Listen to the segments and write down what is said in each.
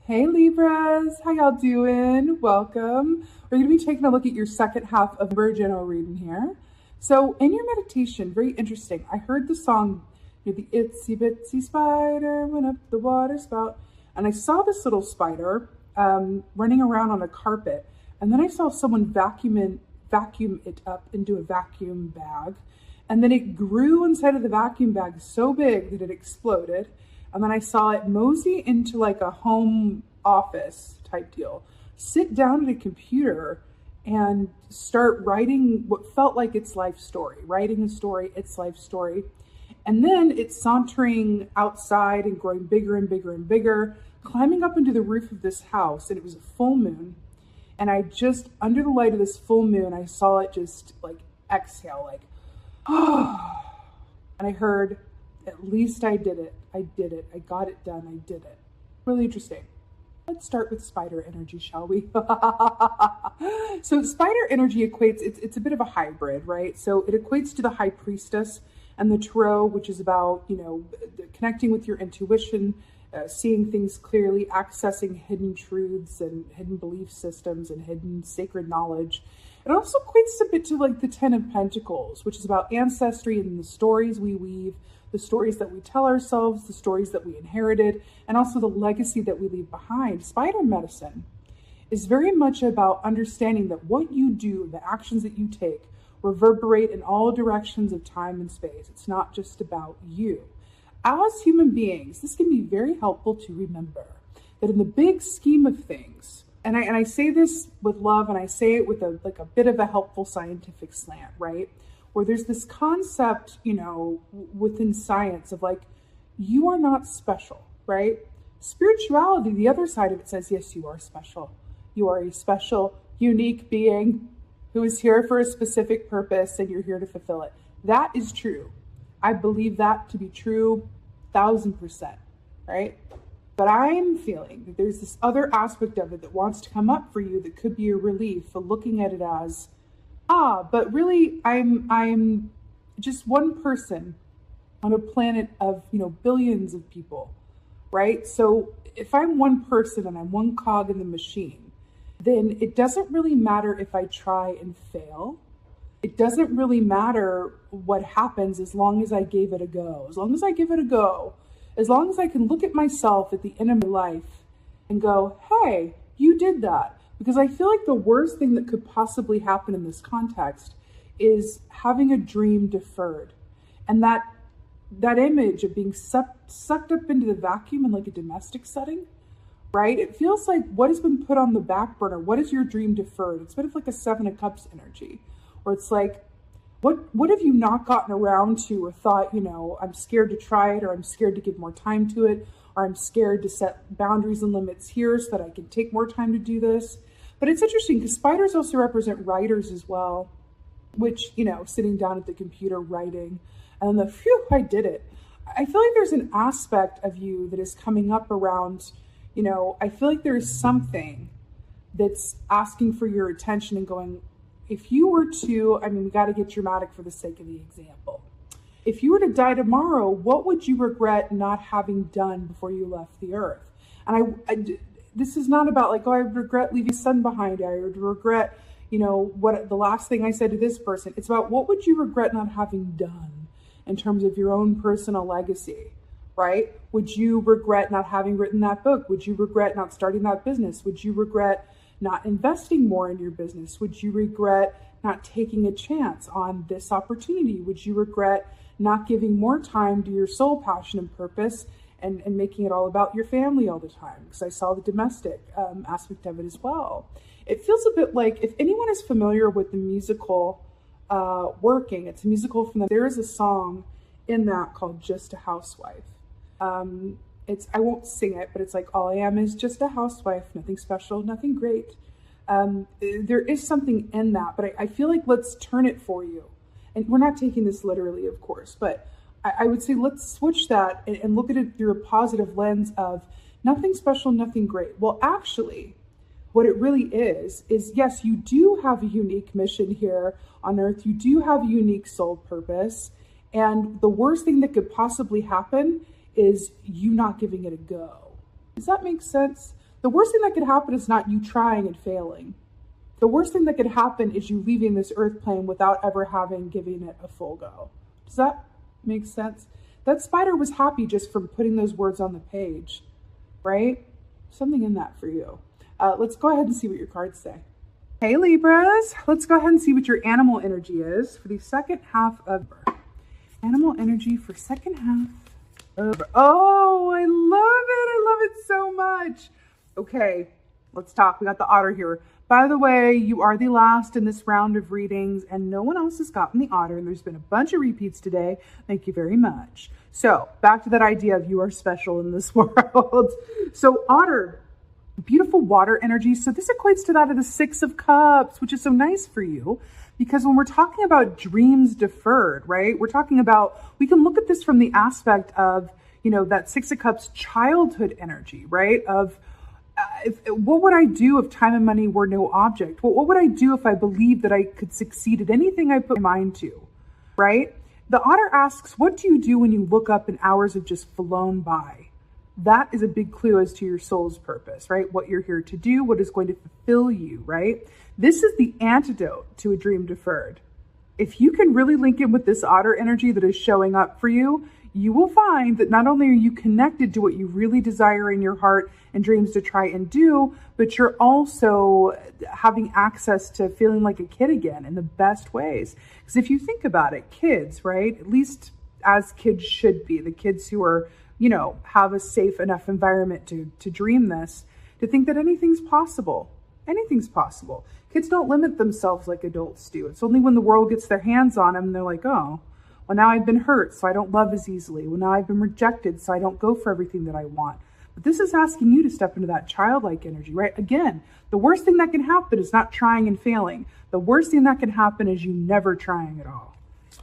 Hey Libras, how y'all doing? Welcome. We're going to be taking a look at your second half of the general reading here. So in your meditation, very interesting, I heard the song, the itsy bitsy spider went up the water spout, and I saw this little spider running around on a carpet, and then I saw someone vacuum it up into a vacuum bag, and then it grew inside of the vacuum bag so big that it exploded. And then I saw it mosey into like a home office type deal, sit down at a computer and start writing what felt like its life story, its life story. And then it's sauntering outside and growing bigger and bigger and bigger, climbing up into the roof of this house. And it was a full moon. And I just, under the light of this full moon, I saw it just like exhale, like, oh. And I heard, at least I did it. I did it. I got it done. I did it. Really interesting. Let's start with spider energy, shall we? So spider energy equates, it's a bit of a hybrid, right? So it equates to the high priestess and the tarot, which is about, connecting with your intuition, seeing things clearly, accessing hidden truths and hidden belief systems and hidden sacred knowledge. It also equates a bit to like the 10 of Pentacles, which is about ancestry and the stories we weave, the stories that we tell ourselves, the stories that we inherited, and also the legacy that we leave behind. Spider medicine is very much about understanding that what you do, the actions that you take, reverberate in all directions of time and space. It's not just about you. As human beings, this can be very helpful to remember that in the big scheme of things, and I say this with love, and I say it with a bit of a helpful scientific slant, right? Where there's this concept, within science of like, you are not special, right? Spirituality, the other side of it says, yes, you are special. You are a special, unique being who is here for a specific purpose, and you're here to fulfill it. That is true. I believe that to be true 1000%, right? But I'm feeling that there's this other aspect of it that wants to come up for you that could be a relief for looking at it as, but really I'm just one person on a planet of, billions of people, right? So if I'm one person and I'm one cog in the machine, then it doesn't really matter if I try and fail. It doesn't really matter what happens as long as I gave it a go. As long as I give it a go, as long as I can look at myself at the end of my life and go, hey, you did that. Because I feel like the worst thing that could possibly happen in this context is having a dream deferred. And that image of being sucked up into the vacuum in like a domestic setting, right? It feels like what has been put on the back burner. What is your dream deferred? It's a bit of like a 7 of Cups energy, where it's like, what have you not gotten around to or thought, I'm scared to try it, or I'm scared to give more time to it, or I'm scared to set boundaries and limits here so that I can take more time to do this. But it's interesting because spiders also represent writers as well, which, sitting down at the computer writing, and then I did it. I feel like there's an aspect of you that is coming up around, I feel like there is something that's asking for your attention and going, if you were to, we got to get dramatic for the sake of the example. If you were to die tomorrow, what would you regret not having done before you left the earth? And this is not about like, I would regret leaving son behind. I would regret, what the last thing I said to this person. It's about what would you regret not having done in terms of your own personal legacy, right? Would you regret not having written that book? Would you regret not starting that business? Would you regret not investing more in your business? Would you regret not taking a chance on this opportunity? Would you regret not giving more time to your soul passion and purpose and making it all about your family all the time? Because I saw the domestic aspect of it as well. It feels a bit like, if anyone is familiar with the musical Working, it's a musical there is a song in that called Just a Housewife. I won't sing it, but it's like, all I am is just a housewife, nothing special, nothing great. There is something in that, but I feel like let's turn it for you. And we're not taking this literally, of course, but I would say let's switch that and look at it through a positive lens of nothing special, nothing great. Well, actually, what it really is yes, you do have a unique mission here on earth. You do have a unique soul purpose. And the worst thing that could possibly happen is you not giving it a go. Does that make sense? The worst thing that could happen is not you trying and failing. The worst thing that could happen is you leaving this earth plane without ever having given it a full go. Does that make sense? That spider was happy just from putting those words on the page, right? Something in that for you. Let's go ahead and see what your cards say. Hey Libras, let's go ahead and see what your animal energy is for the second half of animal energy for second half of. Oh, I love it. I love it so much. Okay, let's talk. We got the otter here. By the way, you are the last in this round of readings and no one else has gotten the otter. And there's been a bunch of repeats today. Thank you very much. So back to that idea of you are special in this world. So otter, beautiful water energy. So this equates to that of the Six of Cups, which is so nice for you because when we're talking about dreams deferred, right? We're talking about, we can look at this from the aspect of, you know, that Six of Cups childhood energy, right? Of what would I do if time and money were no object? What would I do if I believed that I could succeed at anything I put my mind to, right? The otter asks, what do you do when you look up and hours have just flown by? That is a big clue as to your soul's purpose, right? What you're here to do, what is going to fulfill you, right? This is the antidote to a dream deferred. If you can really link in with this otter energy that is showing up for you, you will find that not only are you connected to what you really desire in your heart and dreams to try and do, but you're also having access to feeling like a kid again in the best ways. Because if you think about it, kids, right? At least as kids should be, the kids who are, you know, have a safe enough environment to dream this, to think that anything's possible. Anything's possible. Kids don't limit themselves like adults do. It's only when the world gets their hands on them, they're like, oh, well, now I've been hurt, so I don't love as easily. Well, now I've been rejected, so I don't go for everything that I want. But this is asking you to step into that childlike energy, right? Again, the worst thing that can happen is not trying and failing. The worst thing that can happen is you never trying at all,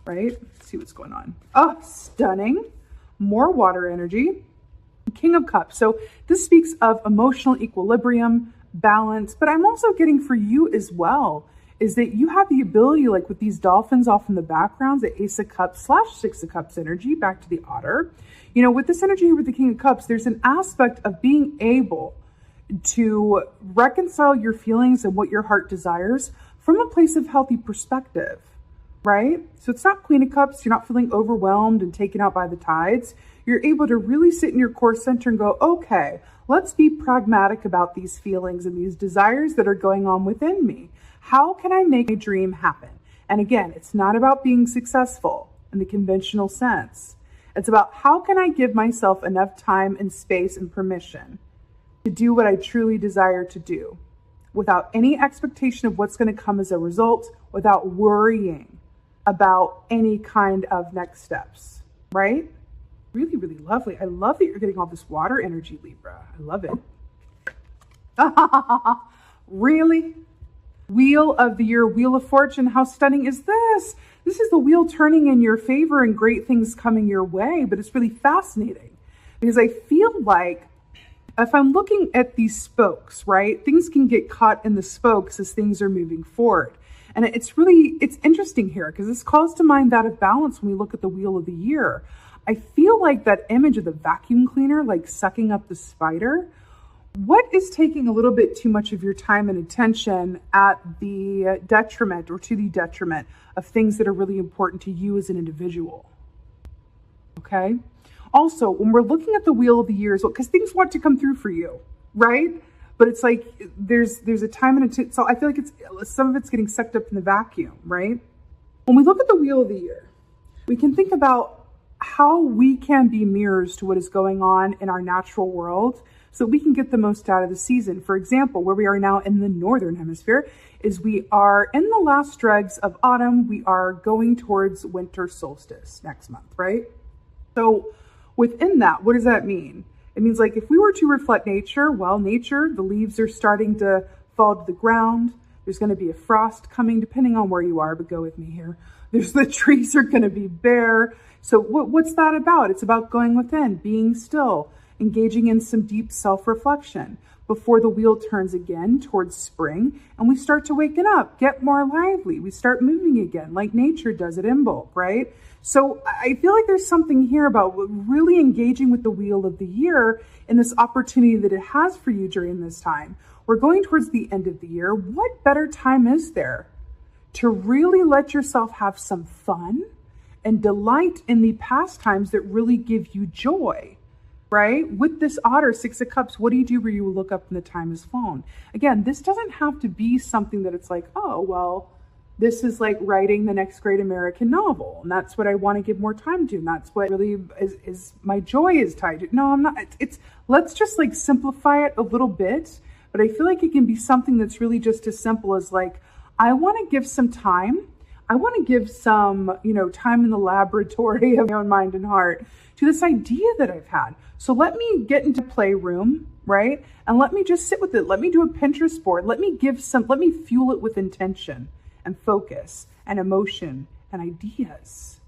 right? Let's see what's going on. Oh, stunning. More water energy. King of Cups. So this speaks of emotional equilibrium, balance, but I'm also getting for you as well is that you have the ability, like with these dolphins off in the background, the Ace of Cups / Six of Cups energy, back to the otter. You know, with this energy with the King of Cups, there's an aspect of being able to reconcile your feelings and what your heart desires from a place of healthy perspective, right? So it's not Queen of Cups. You're not feeling overwhelmed and taken out by the tides. You're able to really sit in your core center and go, okay, let's be pragmatic about these feelings and these desires that are going on within me. How can I make a dream happen? And again, it's not about being successful in the conventional sense. It's about how can I give myself enough time and space and permission to do what I truly desire to do without any expectation of what's going to come as a result, without worrying about any kind of next steps, right? Really, really lovely. I love that you're getting all this water energy, Libra. I love it. Really? Wheel of the Year, Wheel of Fortune. How stunning is this? This is the wheel turning in your favor and great things coming your way, but it's really fascinating because I feel like if I'm looking at these spokes, right, things can get caught in the spokes as things are moving forward. And it's interesting here because this calls to mind that of balance when we look at the Wheel of the Year. I feel like that image of the vacuum cleaner, like sucking up the spider. What is taking a little bit too much of your time and attention at the detriment or to the detriment of things that are really important to you as an individual? Okay. Also, when we're looking at the Wheel of the Year, because things want to come through for you, right? But it's like there's a time and so I feel like some of it's getting sucked up in the vacuum, right? When we look at the Wheel of the Year, we can think about how we can be mirrors to what is going on in our natural world so we can get the most out of the season. For example, where we are now in the Northern Hemisphere is we are in the last dregs of autumn. We are going towards winter solstice next month, right? So within that, what does that mean? It means like if we were to reflect nature, well, nature, the leaves are starting to fall to the ground. There's going to be a frost coming, depending on where you are, but go with me here. The trees are going to be bare. So what's that about? It's about going within, being still, engaging in some deep self-reflection before the wheel turns again towards spring and we start to waken up, get more lively. We start moving again like nature does at Imbolc, right? So I feel like there's something here about really engaging with the wheel of the year and this opportunity that it has for you during this time. We're going towards the end of the year. What better time is there to really let yourself have some fun and delight in the pastimes that really give you joy, right? With this Otter, Six of Cups, what do you do where you look up and the time has flown? Again, this doesn't have to be something that it's like, oh, well, this is like writing the next great American novel, and that's what I want to give more time to, and that's what really is my joy is tied to. No, I'm not. It's let's just like simplify it a little bit, but I feel like it can be something that's really just as simple as like, I want to give some time. I want to give some, time in the laboratory of my own mind and heart to this idea that I've had. So let me get into playroom, right? And let me just sit with it. Let me do a Pinterest board. Let me fuel it with intention and focus and emotion and ideas,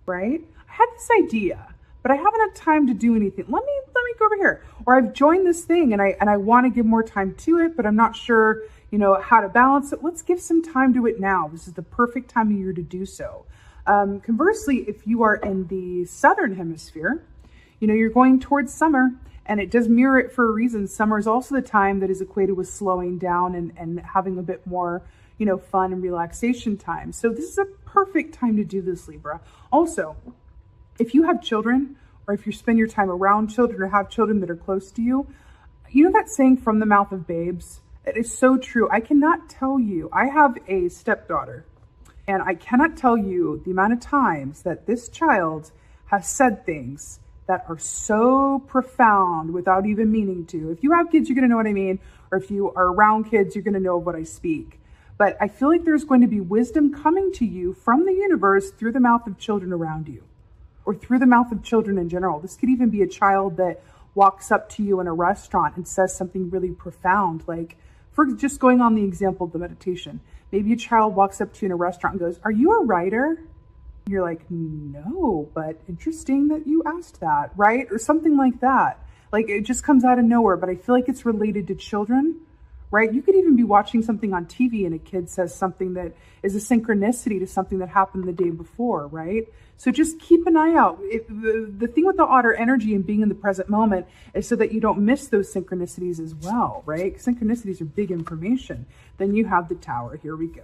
right? I had this idea, but I haven't had time to do anything. Let me go over here. Or I've joined this thing and I want to give more time to it, but I'm not sure, how to balance it. Let's give some time to it now. This is the perfect time of year to do so. Conversely, if you are in the Southern Hemisphere, you're going towards summer, and it does mirror it for a reason. Summer is also the time that is equated with slowing down and having a bit more fun and relaxation time. So this is a perfect time to do this, Libra. Also, if you have children, or if you spend your time around children or have children that are close to you, you know that saying, from the mouth of babes? It is so true. I cannot tell you, I have a stepdaughter, and I cannot tell you the amount of times that this child has said things that are so profound without even meaning to. If you have kids, you're going to know what I mean. Or if you are around kids, you're going to know what I speak. But I feel like there's going to be wisdom coming to you from the universe through the mouth of children around you, or through the mouth of children in general. This could even be a child that walks up to you in a restaurant and says something really profound. Like, for just going on the example of the meditation, maybe a child walks up to you in a restaurant and goes, "Are you a writer?" And you're like, "No, but interesting that you asked that," right? Or something like that. Like, it just comes out of nowhere, but I feel like it's related to children. Right? You could even be watching something on TV and a kid says something that is a synchronicity to something that happened the day before, right? So just keep an eye out. The thing with the Otter energy and being in the present moment is so that you don't miss those synchronicities as well, right? Synchronicities are big information. Then you have the Tower. Here we go.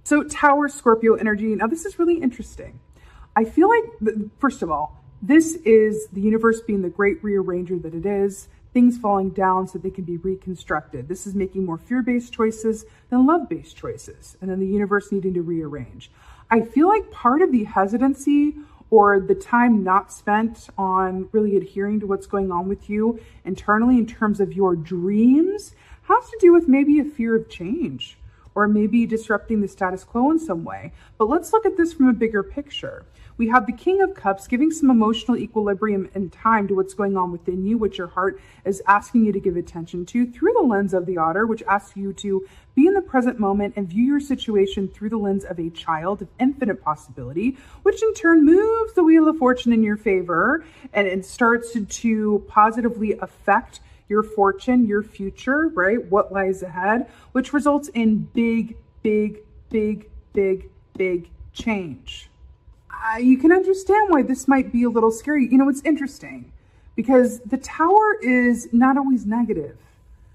So Tower, Scorpio energy. Now this is really interesting. I feel like, first of all, this is the universe being the great rearranger that it is. Things falling down so they can be reconstructed. This is making more fear-based choices than love-based choices, and then the universe needing to rearrange. I feel like part of the hesitancy or the time not spent on really adhering to what's going on with you internally in terms of your dreams has to do with maybe a fear of change, or maybe disrupting the status quo in some way. But let's look at this from a bigger picture. We have the King of Cups giving some emotional equilibrium and time to what's going on within you, which your heart is asking you to give attention to through the lens of the Otter, which asks you to be in the present moment and view your situation through the lens of a child of infinite possibility, which in turn moves the wheel of fortune in your favor, and it starts to positively affect your fortune, your future, right? What lies ahead, which results in big, big, big, big, big change. You can understand why this might be a little scary. It's interesting because the Tower is not always negative.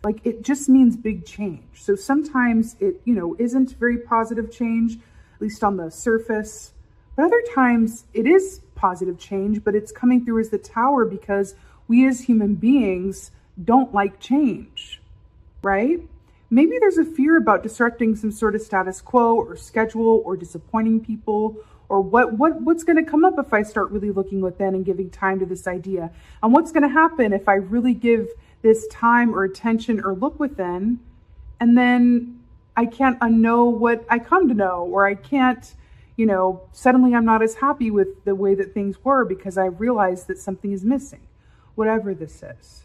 Like, it just means big change. So sometimes it, isn't very positive change, at least on the surface. But other times it is positive change, but it's coming through as the Tower because we as human beings don't like change, right? Maybe there's a fear about disrupting some sort of status quo or schedule or disappointing people, or what's going to come up if I start really looking within and giving time to this idea, and what's going to happen if I really give this time or attention or look within, and then I can't unknow what I come to know, or I can't, suddenly I'm not as happy with the way that things were because I realized that something is missing, whatever this is.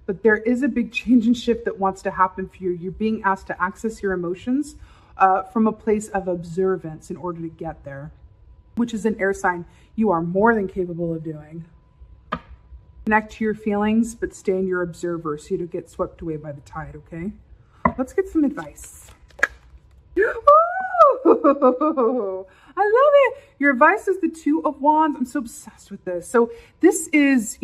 But there is a big change and shift that wants to happen for you. You're being asked to access your emotions from a place of observance in order to get there, which is an air sign you are more than capable of doing. Connect to your feelings, but stay in your observer so you don't get swept away by the tide, okay? Let's get some advice. Ooh, Oh, I love it. Your advice is the Two of Wands. I'm so obsessed with this. So this is,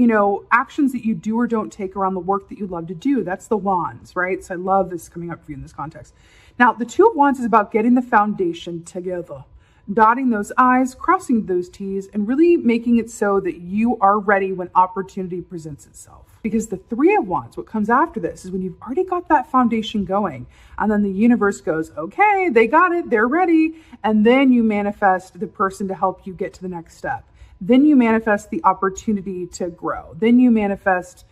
actions that you do or don't take around the work that you love to do. That's the Wands, right? So I love this coming up for you in this context. Now, the Two of Wands is about getting the foundation together, dotting those I's, crossing those T's, and really making it so that you are ready when opportunity presents itself. Because the Three of Wands, what comes after this is when you've already got that foundation going, and then the universe goes, okay, they got it, they're ready. And then you manifest the person to help you get to the next step. Then you manifest the opportunity to grow. Then you manifest,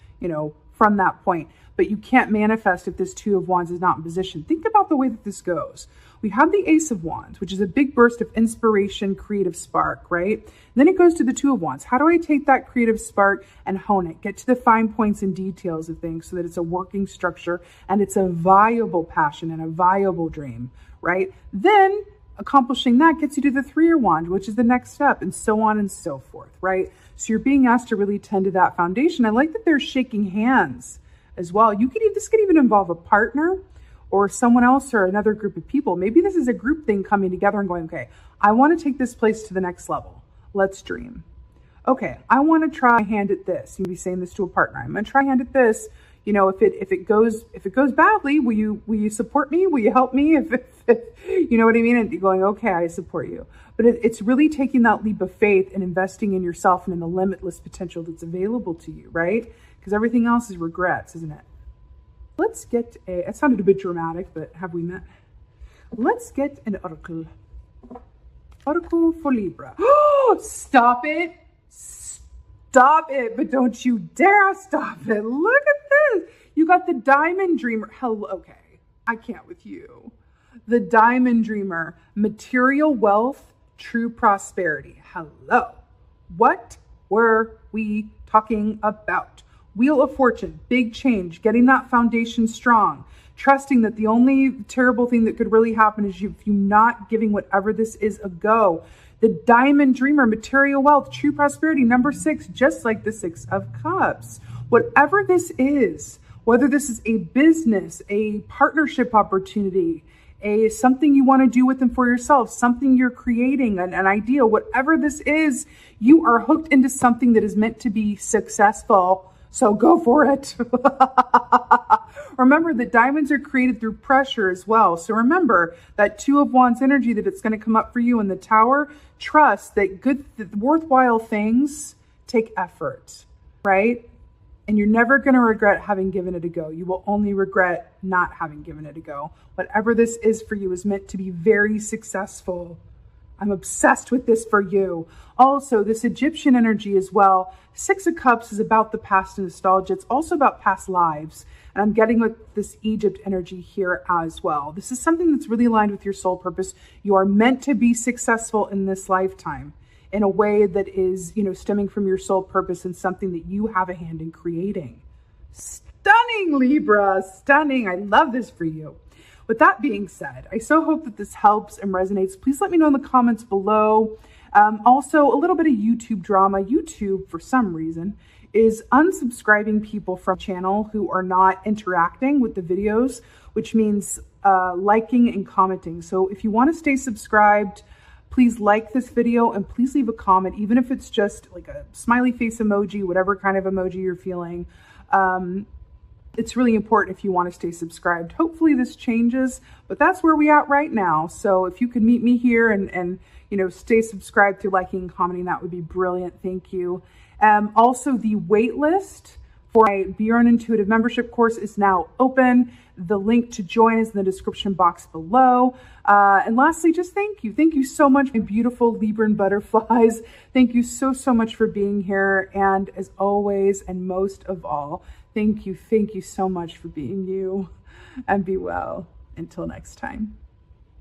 from that point. But you can't manifest if this Two of Wands is not in position. Think about the way that this goes. We have the Ace of Wands, which is a big burst of inspiration, creative spark, right? Then it goes to the Two of Wands. How do I take that creative spark and hone it? Get to the fine points and details of things so that it's a working structure and it's a viable passion and a viable dream, right? Then accomplishing that gets you to the Three of Wands, which is the next step, and so on and so forth, right? So you're being asked to really tend to that foundation. I like that they're shaking hands as well. This could even involve a partner or someone else or another group of people. Maybe this is a group thing coming together and going, okay, I want to take this place to the next level. Let's dream. Okay, I want to try hand at this. You'd be saying this to a partner. I'm going to try hand at this. If it goes badly, will you support me? Will you help me? If you know what I mean? And you're going, okay, I support you. But it's really taking that leap of faith and investing in yourself and in the limitless potential that's available to you, right? Because everything else is regrets, isn't it? Let's get it sounded a bit dramatic, but have we met? Let's get an oracle. Oracle for Libra. Oh, stop it. Stop it, but don't you dare stop it. Look at this. You got the Diamond Dreamer. Hello, okay, I can't with you. The Diamond Dreamer, material wealth, true prosperity. Hello. What were we talking about? Wheel of Fortune, big change, getting that foundation strong, trusting that the only terrible thing that could really happen is if you're not giving whatever this is a go. The Diamond Dreamer, material wealth, true prosperity, number 6, just like the Six of Cups. Whatever this is, whether this is a business, a partnership opportunity, something you want to do with and for yourself, something you're creating, an idea, whatever this is, you are hooked into something that is meant to be successful. So go for it. Remember that diamonds are created through pressure as well. So remember that Two of Wands energy that it's going to come up for you in the Tower. Trust that worthwhile things take effort, right? And you're never going to regret having given it a go. You will only regret not having given it a go. Whatever this is for you is meant to be very successful. I'm obsessed with this for you. Also, this Egyptian energy as well. Six of Cups is about the past and nostalgia. It's also about past lives. And I'm getting with this Egypt energy here as well. This is something that's really aligned with your soul purpose. You are meant to be successful in this lifetime in a way that is, stemming from your soul purpose and something that you have a hand in creating. Stunning, Libra, stunning. I love this for you. With that being said, I so hope that this helps and resonates. Please let me know in the comments below. Also, a little bit of YouTube drama. YouTube, for some reason, is unsubscribing people from the channel who are not interacting with the videos, which means liking and commenting. So if you want to stay subscribed, please like this video and please leave a comment, even if it's just like a smiley face emoji, whatever kind of emoji you're feeling. It's really important if you want to stay subscribed. Hopefully this changes, but that's where we're at right now. So if you could meet me here and stay subscribed through liking and commenting, that would be brilliant. Thank you. Also, the wait list for my Be Your Own Intuitive membership course is now open. The link to join is in the description box below. And lastly, just thank you. Thank you so much, my beautiful Libran butterflies. Thank you so much for being here. And as always, and most of all, thank you so much for being you, and be well until next time.